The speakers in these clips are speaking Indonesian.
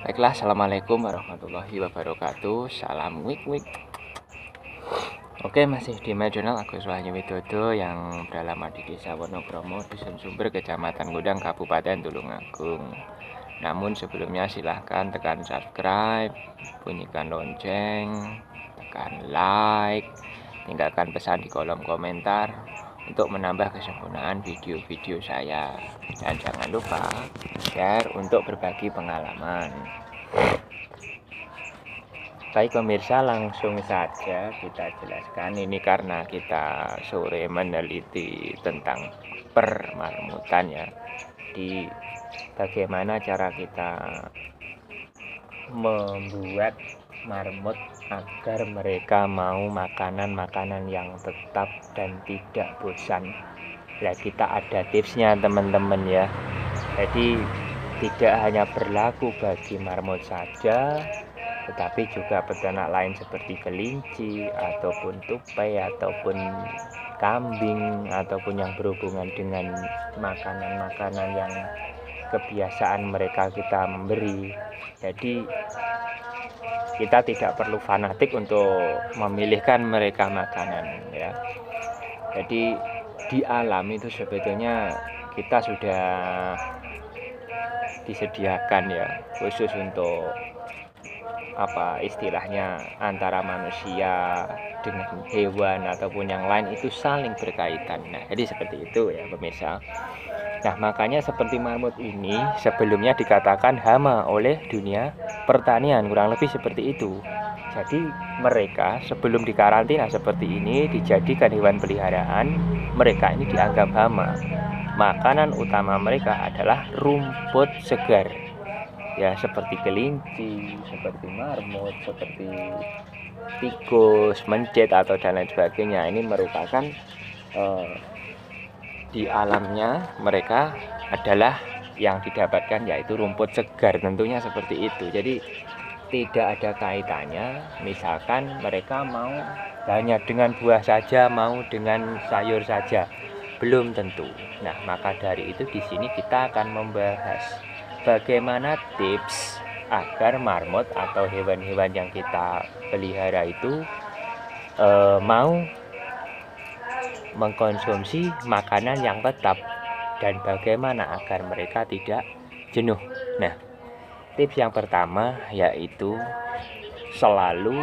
Baiklah, assalamualaikum warahmatullahi wabarakatuh. Salam wik wik. Oke, masih di My Journal, aku Wahyu Widodo yang beralamat di Desa Wonokromo, Dusun Sumber, Kecamatan Gudang, Kabupaten Tulungagung. Namun sebelumnya silahkan tekan subscribe, bunyikan lonceng, tekan like, tinggalkan pesan di kolom komentar untuk menambah kesempurnaan video-video saya. Dan jangan lupa share untuk berbagi pengalaman. Baik pemirsa, langsung saja kita jelaskan. Ini karena kita sore meneliti tentang permarmutan ya, di bagaimana cara kita membuat marmut agar mereka mau makanan-makanan yang tetap dan tidak bosan. Nah, kita ada tipsnya teman-teman ya. Jadi tidak hanya berlaku bagi marmut saja, tetapi juga peternak lain seperti kelinci ataupun tupai ataupun kambing ataupun yang berhubungan dengan makanan-makanan yang kebiasaan mereka kita memberi. Jadi kita tidak perlu fanatik untuk memilihkan mereka makanan ya. Jadi di alam itu sebetulnya kita sudah disediakan ya, khusus untuk apa istilahnya antara manusia dengan hewan ataupun yang lain itu saling berkaitan. Nah, jadi seperti itu ya pemirsa. Nah, makanya seperti marmut ini sebelumnya dikatakan hama oleh dunia pertanian, kurang lebih seperti itu. Jadi mereka sebelum dikarantina seperti ini dijadikan hewan peliharaan, mereka ini dianggap hama. Makanan utama mereka adalah rumput segar. Ya, seperti kelinci, seperti marmut, seperti tikus, mencit atau dan lain sebagainya. Ini merupakan di alamnya mereka adalah yang didapatkan yaitu rumput segar, tentunya seperti itu. Jadi tidak ada kaitannya misalkan mereka mau hanya dengan buah saja, mau dengan sayur saja, belum tentu. Nah, maka dari itu di sini kita akan membahas bagaimana tips agar marmut atau hewan-hewan yang kita pelihara itu mau mengkonsumsi makanan yang tetap dan bagaimana agar mereka tidak jenuh. Nah, tips yang pertama yaitu selalu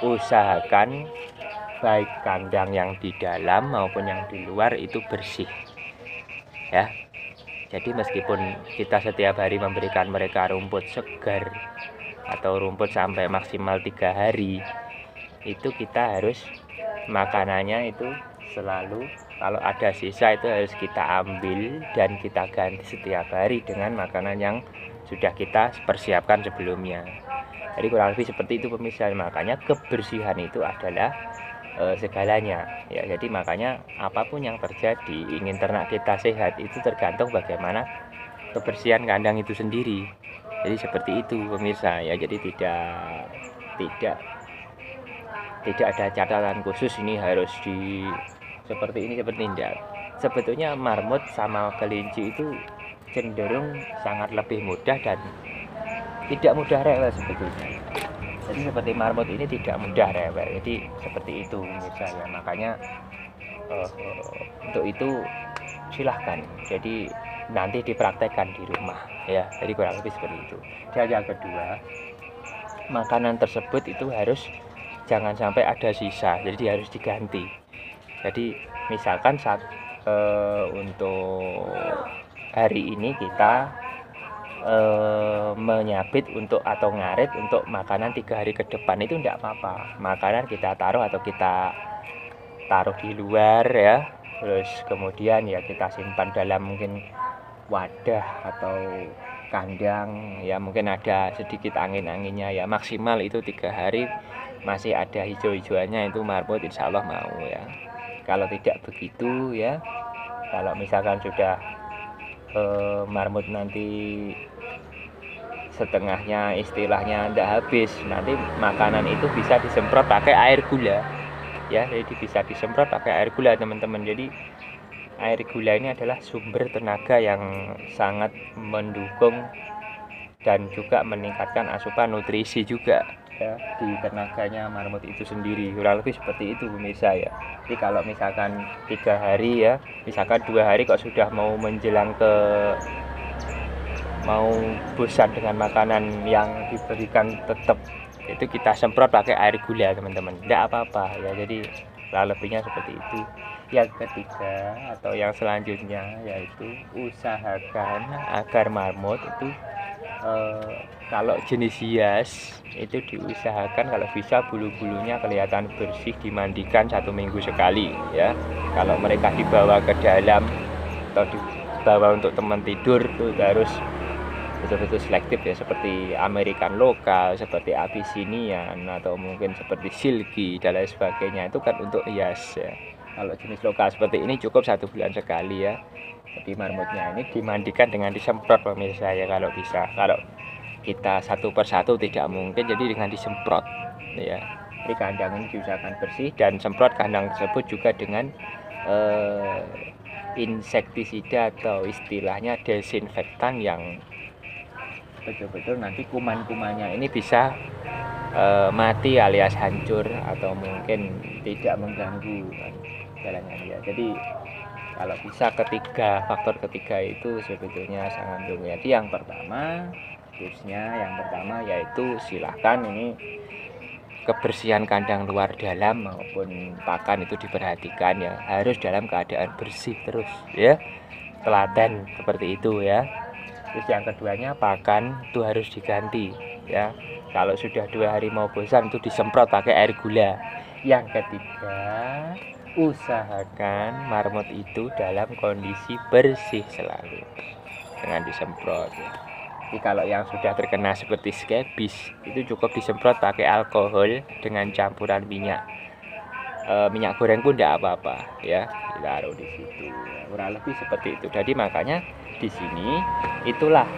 usahakan baik kandang yang di dalam maupun yang di luar itu bersih ya. Jadi meskipun kita setiap hari memberikan mereka rumput segar atau rumput sampai maksimal 3 hari, itu kita harus makanannya itu selalu kalau ada sisa itu harus kita ambil dan kita ganti setiap hari dengan makanan yang sudah kita persiapkan sebelumnya. Jadi kurang lebih seperti itu pemirsa. Makanya kebersihan itu adalah segalanya ya. Jadi makanya apapun yang terjadi, ingin ternak kita sehat itu tergantung bagaimana kebersihan kandang itu sendiri. Jadi seperti itu pemirsa ya. Jadi tidak ada catatan khusus ini harus di seperti ini seperti tidak. Sebetulnya marmut sama kelinci itu cenderung sangat lebih mudah dan tidak mudah rewel sebetulnya. Jadi seperti marmut ini tidak mudah rewel. Jadi seperti itu misalnya. Makanya untuk itu silahkan. Jadi nanti dipraktekkan di rumah ya. Jadi kurang lebih seperti itu. Dan yang kedua, makanan tersebut itu harus jangan sampai ada sisa. Jadi harus diganti. Jadi misalkan saat untuk hari ini kita menyabit untuk atau ngarit untuk makanan 3 hari ke depan itu tidak apa-apa. Makanan kita taruh atau kita taruh di luar ya. Terus kemudian ya kita simpan dalam mungkin wadah atau kandang ya, mungkin ada sedikit angin-anginnya ya, maksimal itu 3 hari masih ada hijau-hijauannya itu marmut insya Allah mau ya. Kalau tidak begitu ya, kalau misalkan sudah marmut nanti setengahnya istilahnya tidak habis, nanti makanan itu bisa disemprot pakai air gula ya. Jadi bisa disemprot pakai air gula teman-teman. Jadi air gula ini adalah sumber tenaga yang sangat mendukung dan juga meningkatkan asupan nutrisi juga ya di tenaganya marmut itu sendiri. Kurang lebih seperti itu pemirsa ya. Jadi kalau misalkan 3 hari ya, misalkan 2 hari kok sudah mau menjelang ke mau bosan dengan makanan yang diberikan, tetap itu kita semprot pakai air gula teman-teman, tidak apa-apa ya. Jadi lebihnya seperti itu. Yang ketiga atau yang selanjutnya yaitu usahakan agar marmot itu kalau jenis hias itu diusahakan kalau bisa bulu-bulunya kelihatan bersih, dimandikan 1 minggu sekali ya. Kalau mereka dibawa ke dalam atau dibawa untuk teman tidur itu harus betul-betul selektif ya, seperti American lokal, seperti Abyssinian atau mungkin seperti silky dan lain sebagainya, itu kan untuk hias ya. Kalau jenis lokal seperti ini cukup 1 bulan sekali ya. Jadi marmutnya ini dimandikan dengan disemprot pemirsa ya kalau bisa. Kalau kita satu persatu tidak mungkin, jadi dengan disemprot ya. Jadi kandang ini diusahakan bersih, dan semprot kandang tersebut juga dengan insektisida atau istilahnya desinfektan yang betul-betul nanti kuman-kumannya ini bisa mati alias hancur atau mungkin tidak mengganggu jalannya ya. Jadi kalau bisa faktor ketiga itu sebetulnya sangat penting. Jadi yang pertama, tipsnya yang pertama yaitu silahkan ini kebersihan kandang luar dalam maupun pakan itu diperhatikan ya, harus dalam keadaan bersih terus ya, telaten seperti itu ya. Terus yang keduanya, pakan itu harus diganti ya. Kalau sudah 2 hari mau bosan itu disemprot pakai air gula. Yang ketiga, usahakan marmut itu dalam kondisi bersih selalu dengan disemprot ya. Jadi kalau yang sudah terkena seperti skebis itu cukup disemprot pakai alkohol dengan campuran minyak goreng pun tidak apa-apa ya, ditaruh di situ. Kurang lebih seperti itu. Jadi makanya di sini itulah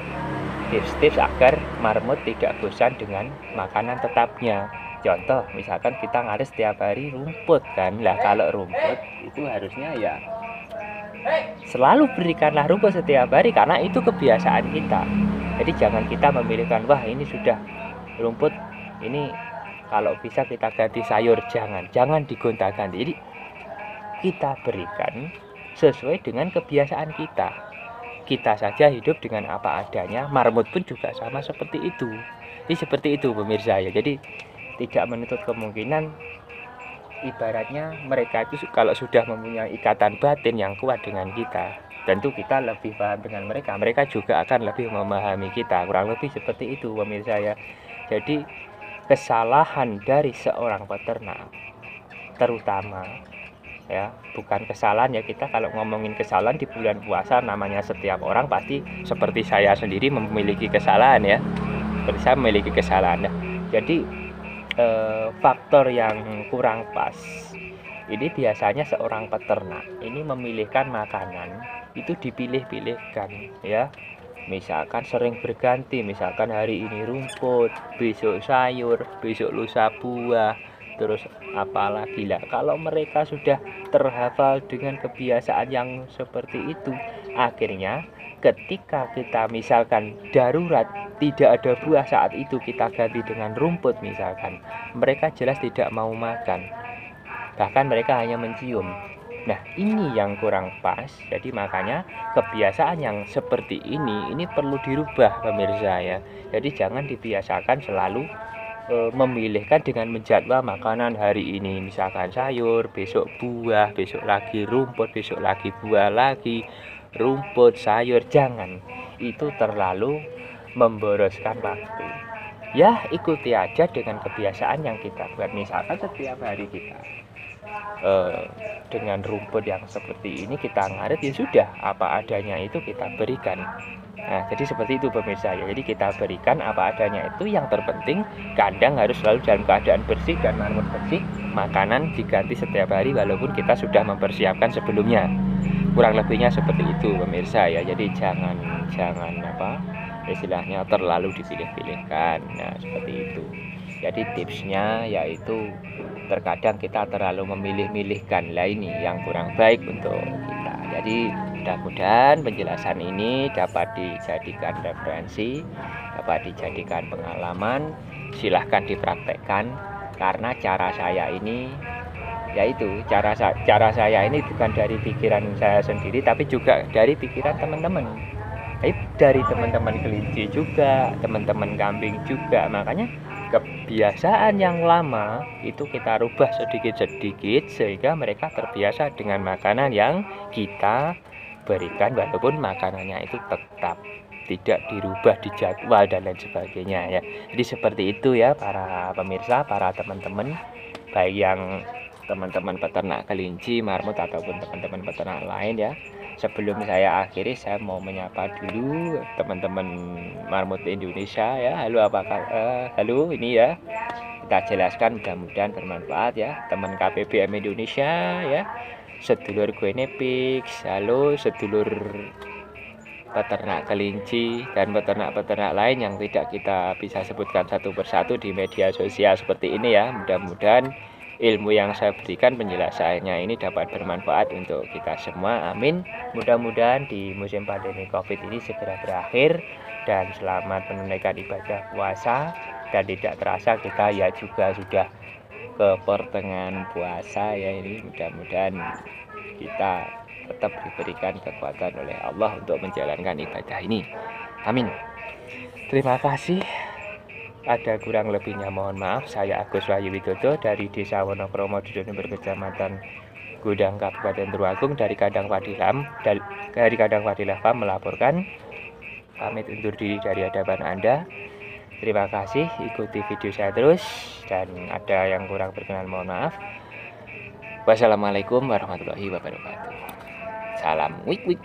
tips-tips agar marmut tidak bosan dengan makanan tetapnya. Contoh misalkan kita ngaris setiap hari rumput kan. Lah kalau rumput itu harusnya ya selalu berikanlah rumput setiap hari, karena itu kebiasaan kita. Jadi jangan kita memilihkan wah ini sudah rumput, ini kalau bisa kita ganti sayur, jangan digonta-ganti. Jadi kita berikan sesuai dengan kebiasaan kita. Kita saja hidup dengan apa adanya, marmut pun juga sama seperti itu. Jadi seperti itu pemirsa ya. Jadi tidak menutup kemungkinan ibaratnya mereka itu kalau sudah mempunyai ikatan batin yang kuat dengan kita, tentu kita lebih paham dengan mereka, mereka juga akan lebih memahami kita. Kurang lebih seperti itu pemirsa ya. Jadi kesalahan dari seorang peternak terutama ya, bukan kesalahan ya, kita kalau ngomongin kesalahan di bulan puasa namanya setiap orang pasti seperti saya sendiri memiliki kesalahan ya, seperti saya memiliki kesalahan ya. Jadi faktor yang kurang pas ini biasanya seorang peternak ini memilihkan makanan itu dipilih-pilihkan ya. Misalkan sering berganti, misalkan hari ini rumput, besok sayur, besok lusa buah, terus apalagi lah. Kalau mereka sudah terhafal dengan kebiasaan yang seperti itu, akhirnya ketika kita misalkan darurat tidak ada buah saat itu, kita ganti dengan rumput misalkan, mereka jelas tidak mau makan, bahkan mereka hanya mencium. Nah ini yang kurang pas. Jadi makanya kebiasaan yang seperti ini perlu dirubah pemirsa ya. Jadi jangan dibiasakan selalu memilihkan dengan menjadwal makanan hari ini misalkan sayur, besok buah, besok lagi rumput, besok lagi buah lagi, rumput, sayur. Jangan, itu terlalu memboroskan waktu ya. Ikuti aja dengan kebiasaan yang kita buat. Misalkan setiap hari kita dengan rumput yang seperti ini kita ngarit, ya sudah apa adanya itu kita berikan. Nah jadi seperti itu pemirsa ya. Jadi kita berikan apa adanya itu. Yang terpenting kandang harus selalu dalam keadaan bersih dan marmut bersih. Makanan diganti setiap hari walaupun kita sudah mempersiapkan sebelumnya. Kurang lebihnya seperti itu pemirsa ya. Jadi jangan istilahnya terlalu dipilih-pilihkan. Nah seperti itu. Jadi tipsnya yaitu terkadang kita terlalu memilih-milihkan lah, ini yang kurang baik untuk kita. Jadi Mudah-mudahan penjelasan ini dapat dijadikan referensi, dapat dijadikan pengalaman. Silahkan dipraktekkan, karena cara saya ini yaitu cara saya ini bukan dari pikiran saya sendiri, tapi juga dari pikiran teman-teman, dari teman-teman kelinci juga, teman-teman kambing juga. Makanya kebiasaan yang lama itu kita rubah sedikit-sedikit sehingga mereka terbiasa dengan makanan yang kita berikan, walaupun makanannya itu tetap tidak dirubah di jadwal dan lain sebagainya ya. Jadi seperti itu ya para pemirsa, para teman-teman, baik yang teman-teman peternak kelinci, marmut ataupun teman-teman peternak lain ya. Sebelum saya akhiri, saya mau menyapa dulu teman-teman marmut Indonesia ya. Halo, halo ini ya. Kita jelaskan, mudah-mudahan bermanfaat ya. Teman KPBM Indonesia ya. Sedulur Guinepix, halo sedulur peternak kelinci dan peternak-peternak lain yang tidak kita bisa sebutkan satu persatu di media sosial seperti ini ya. Mudah-mudahan ilmu yang saya berikan, penjelasannya ini dapat bermanfaat untuk kita semua. Amin. Mudah-mudahan di musim pandemi COVID ini segera berakhir dan selamat menunaikan ibadah puasa. Dan tidak terasa kita ya juga sudah ke pertengahan puasa ya ini. Mudah-mudahan kita tetap diberikan kekuatan oleh Allah untuk menjalankan ibadah ini. Amin. Terima kasih. Ada kurang lebihnya mohon maaf. Saya Agus Wahyu Widodo dari Desa Wonokromo Dusunimber, Kecamatan Gudang, Kabupaten Tulungagung, dari Kandang Padilam Farm melaporkan. Pamit undur diri dari hadapan Anda. Terima kasih, ikuti video saya terus, dan ada yang kurang berkenan mohon maaf. Wassalamualaikum warahmatullahi wabarakatuh. Salam wik wik.